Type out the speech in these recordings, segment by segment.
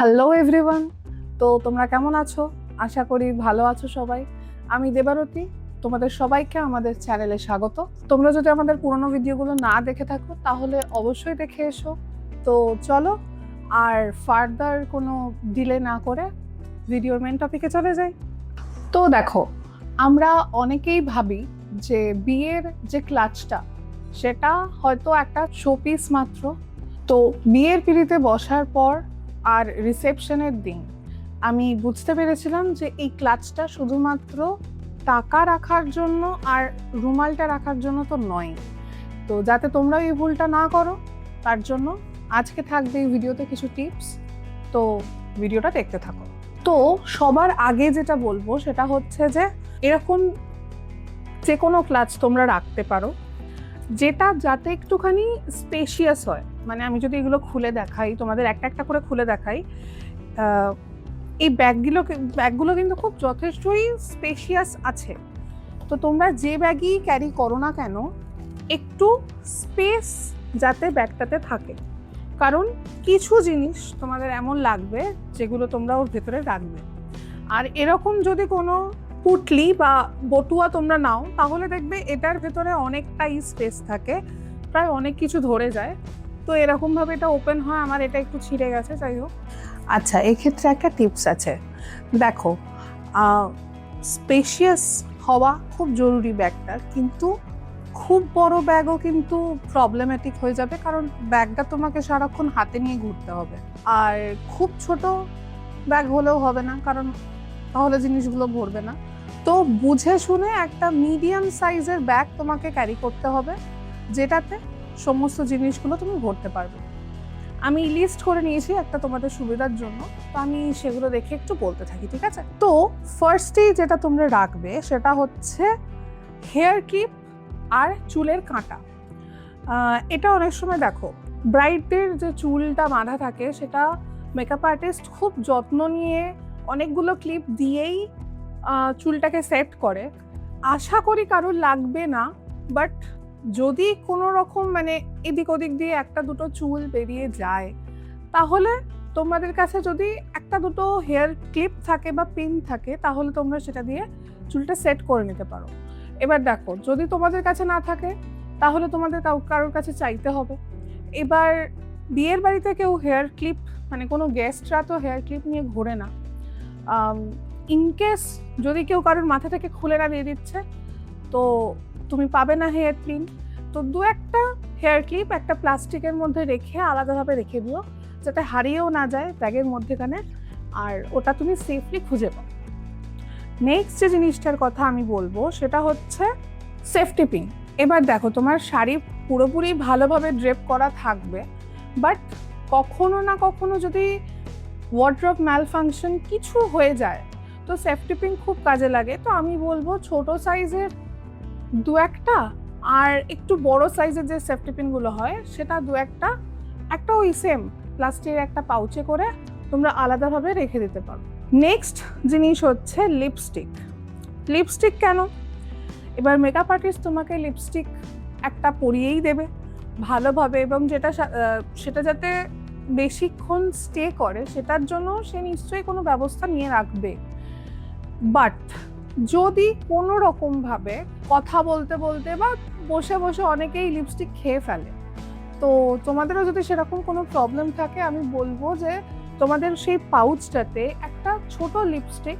Hello everyone. তো তোমরা কেমন আছো? আশা করি ভালো আছো সবাই। আমি দেবারতী, তোমাদের সবাইকে আমাদের চ্যানেলে স্বাগত। তোমরা যদি আমাদের পুরনো ভিডিওগুলো না দেখে থাকো তাহলে অবশ্যই দেখে এসো। তো চলো আর ফার্দার কোনো ডিলে না করে ভিডিওর মেন টপিকে চলে যাই। তো দেখো, আমরা অনেকেই ভাবি যে বিয়ের যে ক্লাচটা সেটা হয়তো একটা শোপিস মাত্র। তো বিয়ের পিঁড়িতে বসার পর আর রিসেপশনের দিন আমি বুঝতে পেরেছিলাম যে এই ক্লাচটা শুধুমাত্র টাকা রাখার জন্য আর রুমালটা রাখার জন্য তো নয়। তো যাতে তোমরা এই ভুলটা না করো তার জন্য আজকে থাকবে এই ভিডিওতে কিছু টিপস। তো ভিডিওটা দেখতে থাকো। তো সবার আগে যেটা বলবো সেটা হচ্ছে যে এরকম যে কোনো ক্লাচ তোমরা রাখতে পারো যেটা যাতে একটুখানি স্পেশিয়াস হয়। মানে আমি যদি এগুলো খুলে দেখাই, তোমাদের একটা একটা করে খুলে দেখাই, এই ব্যাগগুলো কিন্তু খুব যথেষ্টই স্পেশিয়াস আছে। তো তোমরা যে ব্যাগই ক্যারি করো না কেন, একটু স্পেস যাতে ব্যাগটাতে থাকে, কারণ কিছু জিনিস তোমাদের এমন লাগবে যেগুলো তোমরা ওর ভেতরে রাখবে। আর এরকম যদি কোনো পুটলি বা বটুয়া তোমরা নাও তাহলে দেখবে এটার ভেতরে অনেকটাই স্পেস থাকে, প্রায় অনেক কিছু ধরে যায়। তো এরকমভাবে এটা ওপেন হয়। আমার এটা একটু ছিঁড়ে গেছে, যাই হোক। আচ্ছা, এক্ষেত্রে একটা টিপস আছে। দেখো, স্পেশিয়াস হওয়া খুব জরুরি ব্যাগটার, কিন্তু খুব বড় ব্যাগও কিন্তু প্রবলেম্যাটিক হয়ে যাবে, কারণ ব্যাগটা তোমাকে সারাক্ষণ হাতে নিয়ে ঘুরতে হবে। আর খুব ছোট ব্যাগ হলেও হবে না, কারণ তাহলে জিনিসগুলো ভরবে না। তো বুঝে শুনে একটা মিডিয়াম সাইজের ব্যাগ তোমাকে ক্যারি করতে হবে, যেটাতে সমস্ত জিনিসগুলো তুমি ভরতে পারবে। আমি লিস্ট করে নিয়েছি একটা তোমাদের সুবিধার জন্য, তো আমি সেগুলো দেখে একটু বলতে থাকি, ঠিক আছে? তো ফার্স্টেই যেটা তোমরা রাখবে সেটা হচ্ছে হেয়ার ক্লিপ আর চুলের কাঁটা। এটা অনেক সময় দেখো, ব্রাইডদের যে চুলটা বাঁধা থাকে সেটা মেকআপ আর্টিস্ট খুব যত্ন নিয়ে অনেকগুলো ক্লিপ দিয়েই চুলটাকে সেট করে। আশা করি কারোর লাগবে না, বাট যদি কোনো রকম মানে এদিক ওদিক দিয়ে একটা দুটো চুল বেরিয়ে যায়, তাহলে তোমাদের কাছে যদি একটা দুটো হেয়ার ক্লিপ থাকে বা পিন থাকে, তাহলে তোমরা সেটা দিয়ে চুলটা সেট করে নিতে পারো। এবার দেখো, যদি তোমাদের কাছে না থাকে তাহলে তোমাদের কারোর কাছে চাইতে হবে। এবার বিয়ের বাড়িতে কেউ হেয়ার ক্লিপ, মানে কোনো গেস্টরা তো হেয়ার ক্লিপ নিয়ে ঘোরে না। ইনকেস যদি কেউ কারোর মাথা থেকে খুলে না দিয়ে দিচ্ছে, তো তুমি পাবে না হেয়ার পিন। তো দু একটা হেয়ার ক্লিপ একটা প্লাস্টিকের মধ্যে রেখে আলাদাভাবে রেখে দিও, যাতে হারিয়েও না যায় ব্যাগের মধ্যেখানে, আর ওটা তুমি সেফলি খুঁজে পাও। নেক্সট যে জিনিসটার কথা আমি বলবো সেটা হচ্ছে সেফটি পিন। এবার দেখো, তোমার শাড়ি পুরোপুরি ভালোভাবে ড্রেপ করা থাকবে, বাট কখনো না কখনো যদি ওয়ার্ড্রপ ম্যালফাংশন কিছু হয়ে যায়, তো সেফটি পিন খুব কাজে লাগে। তো আমি বলবো ছোট সাইজের দু একটা, আর একটু বড় সাইজের যে সেফটি পিনগুলো হয় সেটা দু একটা ওই সেম প্লাস্টিকের একটা পাউচে করে তোমরা আলাদাভাবে রেখে দিতে পারো। নেক্সট জিনিস হচ্ছে লিপস্টিক কেন? এবার মেকআপ আর্টিস্ট তোমাকে লিপস্টিক একটা পরিয়েই দেবে ভালোভাবে, এবং সেটা যাতে বেশিক্ষণ স্টে করে সেটার জন্য সে নিশ্চয়ই কোনো ব্যবস্থা নিয়ে রাখবে। বাট যদি কোনো রকমভাবে কথা বলতে বলতে বা বসে বসে অনেকেই লিপস্টিক খেয়ে ফেলে, তো তোমাদেরও যদি সেরকম কোনো প্রবলেম থাকে, আমি বলবো যে তোমাদের সেই পাউচটাতে একটা ছোট লিপস্টিক,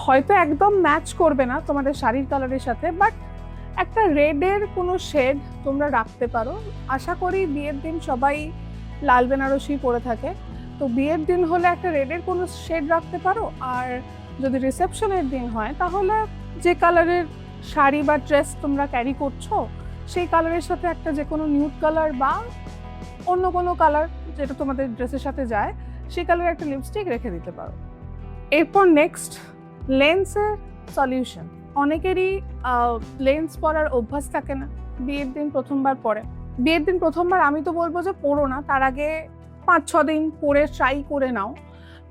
হয়তো একদম ম্যাচ করবে না তোমাদের শাড়ির কালারের সাথে, বাট একটা রেডের কোনো শেড তোমরা রাখতে পারো। আশা করি বিয়ের দিন সবাই লাল বেনারসি পরে থাকে, তো বিয়ের দিন হলে একটা রেডের কোনো শেড রাখতে পারো। আর যদি রিসেপশনের দিন হয় তাহলে যে কালারের শাড়ি বা ড্রেস তোমরা ক্যারি করছো সেই কালারের সাথে একটা যে কোনো নিউড কালার বা অন্য কোনো কালার যেটা তোমাদের ড্রেসের সাথে যায় সেই কালারের একটা লিপস্টিক রেখে দিতে পারো। এরপর নেক্সট, লেন্সের সলিউশন। অনেকেরই লেন্স পরার অভ্যাস থাকে না, বিয়ের দিন প্রথমবার পরে। বিয়ের দিন প্রথমবার আমি তো বলবো যে পরো না, তার আগে 5-6 দিন পরে ট্রাই করে নাও।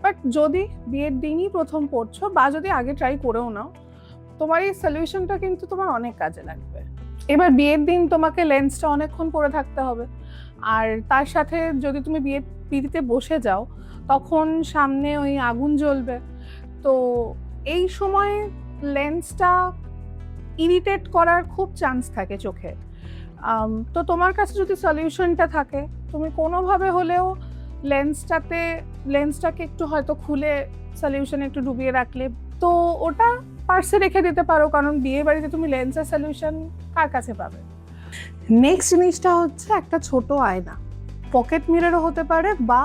বাট যদি বিয়ের দিনই প্রথম পরছো বা যদি আগে ট্রাই করেও নাও, তোমার এই সলিউশনটা কিন্তু তোমার অনেক কাজে লাগবে। এবার বিয়ের দিন তোমাকে লেন্সটা অনেকক্ষণ পরে থাকতে হবে, আর তার সাথে যদি তুমি বিয়ের পিঁড়িতে বসে যাও, তখন সামনে ওই আগুন জ্বলবে। তো এই সময় লেন্সটা ইরিটেট করার খুব চান্স থাকে চোখে। তো তোমার কাছে যদি সলিউশনটা থাকে, তুমি কোনোভাবে হলেও লেন্সটাকে একটু হয়তো খুলে সলিউশনে একটু ডুবিয়ে রাখলে, তো ওটা পার্সে রেখে দিতে পারো, কারণ বিয়ে বাড়িতে তুমি লেন্সের সলিউশন কার কাছে পাবে। নেক্সট জিনিসটা হচ্ছে একটা ছোট আয়না, পকেট মিররও হতে পারে, বা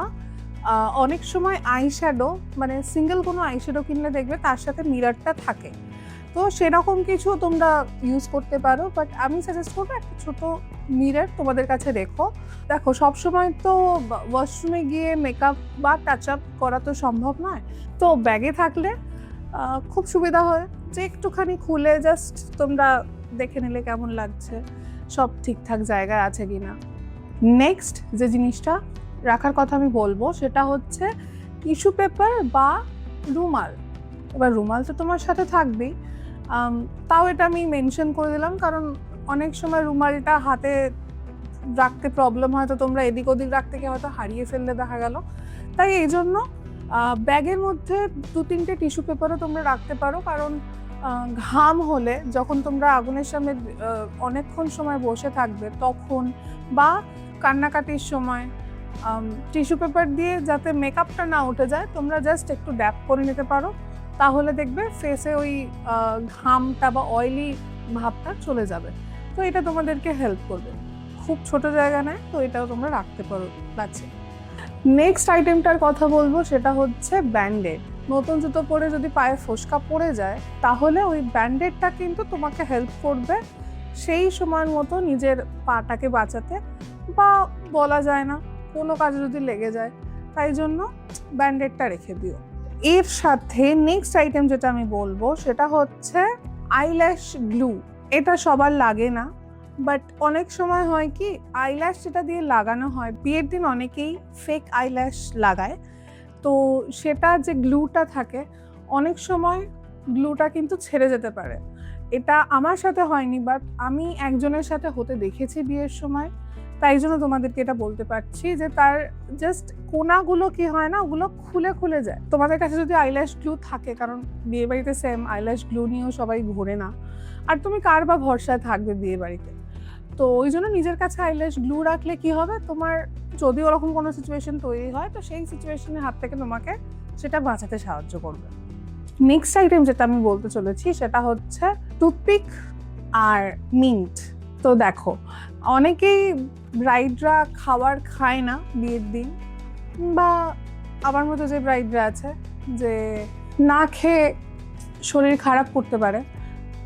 অনেক সময় আইশ্যাডো, মানে সিঙ্গেল কোনো আইশ্যাডো কিনলে দেখবে তার সাথে মিররটা থাকে, তো সেরকম কিছু তোমরা ইউজ করতে পারো। বাট আমি সাজেস্ট করবো একটা ছোট মিরর তোমাদের কাছে রেখো। দেখো, সবসময় তো ওয়াশরুমে গিয়ে মেকআপ বা টাচ আপ করা তো সম্ভব নয়, তো ব্যাগে থাকলে খুব সুবিধা হয় যে একটুখানি খুলে জাস্ট তোমরা দেখে নিলে কেমন লাগছে, সব ঠিকঠাক জায়গায় আছে কিনা। নেক্সট যে জিনিসটা রাখার কথা আমি বলবো সেটা হচ্ছে টিস্যু পেপার বা রুমাল। এবার রুমাল তো তোমার সাথে থাকবেই, তাও এটা আমি মেনশন করে দিলাম কারণ অনেক সময় রুমালটা হাতে রাখতে প্রবলেম হয়, তো তোমরা এদিক ওদিক রাখতে গিয়ে হয়তো হারিয়ে ফেললে দেখা গেল। তাই এই জন্য ব্যাগের মধ্যে 2-3টে টিস্যু পেপারও তোমরা রাখতে পারো, কারণ ঘাম হলে যখন তোমরা আগুনের সামনে অনেকক্ষণ সময় বসে থাকবে তখন, বা কান্নাকাটির সময় টিস্যু পেপার দিয়ে যাতে মেকআপটা না উঠে যায় তোমরা জাস্ট একটু ড্যাপ করে নিতে পারো, তাহলে দেখবে ফেসে ওই ঘামটা বা অয়েলি ভাবটা চলে যাবে। তো এটা তোমাদেরকে হেল্প করবে, খুব ছোট জায়গা নেয়, তো এটাও তোমরা রাখতে পারো কাছে। নেক্সট আইটেমটার কথা বলবো সেটা হচ্ছে ব্যান্ডেড। নতুন জুতো পরে যদি পায়ে ফোসকা পড়ে যায় তাহলে ওই ব্যান্ডেডটা কিন্তু তোমাকে হেল্প করবে সেই সময়ের মতো নিজের পাটাকে বাঁচাতে, বা বলা যায় না কোনো কাজে যদি লেগে যায়, তাই জন্য ব্যান্ডেডটা রেখে দিও। এর সাথে নেক্সট আইটেম যেটা আমি বলবো সেটা হচ্ছে আইল্যাশ গ্লু। এটা সবার লাগে না, বাট অনেক সময় হয় কি আইল্যাশ যেটা দিয়ে লাগানো হয়, বিয়ের দিন অনেকেই ফেক আইল্যাশ লাগায়, তো সেটা যে গ্লুটা থাকে অনেক সময় গ্লুটা কিন্তু ছেড়ে যেতে পারে। এটা আমার সাথে হয়নি, বাট আমি একজনের সাথে হতে দেখেছি বিয়ের সময়, তাই জন্য তোমাদেরকে এটা বলতে পারছি যে তার জাস্ট কোনাগুলো কি হয় না, ওগুলো খুলে খুলে যায়। তোমাদের কাছে যদি আইল্যাশ গ্লু থাকে, কারণ বিয়ে বাড়িতে সেম আইল্যাশ গ্লু নিয়েও সবাই ঘোরে না, আর তুমি কার বা ভরসায় থাকবে বিয়ে বাড়িতে, তো ওই জন্য নিজের কাছে আইল্যাশ গ্লু রাখলে কি হবে, তোমার যদি ওরকম কোনো সিচুয়েশন তৈরি হয় তো সেই সিচুয়েশনের হাত থেকে তোমাকে সেটা বাঁচাতে সাহায্য করবে। নেক্সট আইটেম যেটা আমি বলতে চলেছি সেটা হচ্ছে টুথপিক আর মিন্ট। তো দেখো, অনেকেই ব্রাইডরা খাবার খায় না বিয়ের দিন, বা আমার মতো যে ব্রাইডরা আছে যে না খেয়ে শরীর খারাপ করতে পারে,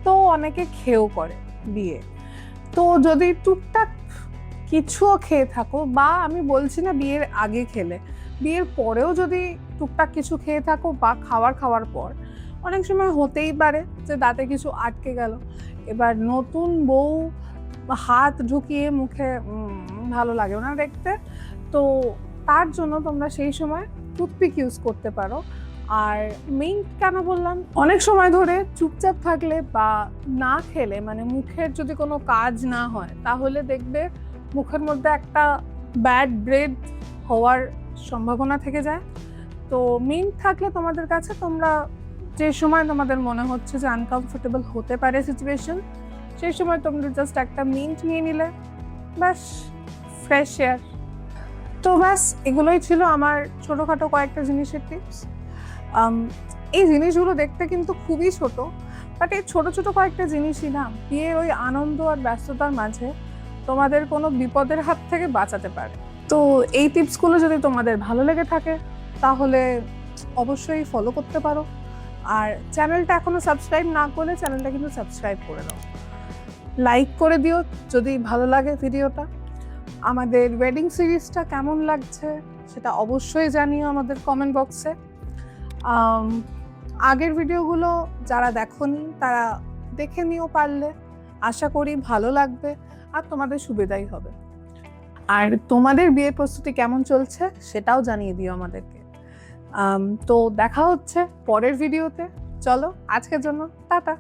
তো অনেকে খেয়েও করে বিয়ে। তো যদি টুকটাক কিছুও খেয়ে থাকো, বা আমি বলছি না বিয়ের আগে খেলে, বিয়ের পরেও যদি টুকটাক কিছু খেয়ে থাকো বা খাওয়ার পর, অনেক সময় হতেই পারে যে দাঁতে কিছু আটকে গেল। এবার নতুন বউ হাত ঢুকিয়ে মুখে ভালো লাগে না দেখতে, তো তার জন্য তোমরা সেই সময় টুথপিক ইউজ করতে পারো। আর মিন্ট কেন বললাম, অনেক সময় ধরে চুপচাপ থাকলে বা না খেলে, মানে মুখের যদি কোনো কাজ না হয় তাহলে দেখবে মুখের মধ্যে একটা ব্যাড ব্রেথ হওয়ার সম্ভাবনা থেকে যায়। তো মিন্ট থাকলে তোমাদের কাছে, তোমরা যে সময় তোমাদের মনে হচ্ছে যে আনকমফোর্টেবল হতে পারে সিচুয়েশন, সেই সময় তোমরা জাস্ট একটা মিন্ট নিয়ে নিলে, ব্যাস ফ্রেশ এয়ার। তো ব্যাস এগুলোই ছিল আমার ছোটোখাটো কয়েকটা জিনিসের টিপস। এই জিনিসগুলো দেখতে কিন্তু খুবই ছোট, বাট এই ছোট ছোট কয়েকটা জিনিসই না বিয়ের ওই আনন্দ আর ব্যস্ততার মাঝে তোমাদের কোনো বিপদের হাত থেকে বাঁচাতে পারে। তো এই টিপসগুলো যদি তোমাদের ভালো লেগে থাকে তাহলে অবশ্যই ফলো করতে পারো, আর চ্যানেলটা এখনো সাবস্ক্রাইব না করলে চ্যানেলটা কিন্তু সাবস্ক্রাইব করে দাও, লাইক করে দিও যদি ভালো লাগে ভিডিওটা। আমাদের ওয়েডিং সিরিজটা কেমন লাগছে সেটা অবশ্যই জানিও আমাদের কমেন্ট বক্সে। আগের ভিডিওগুলো যারা দেখোনি তারা দেখে নিও পারলে, আশা করি ভালো লাগবে আর তোমাদের সুবিধাই হবে। আর তোমাদের বিয়ের প্রস্তুতি কেমন চলছে সেটাও জানিয়ে দিও আমাদেরকে। তো দেখা হচ্ছে পরের ভিডিওতে। চলো আজকের জন্য টাটা।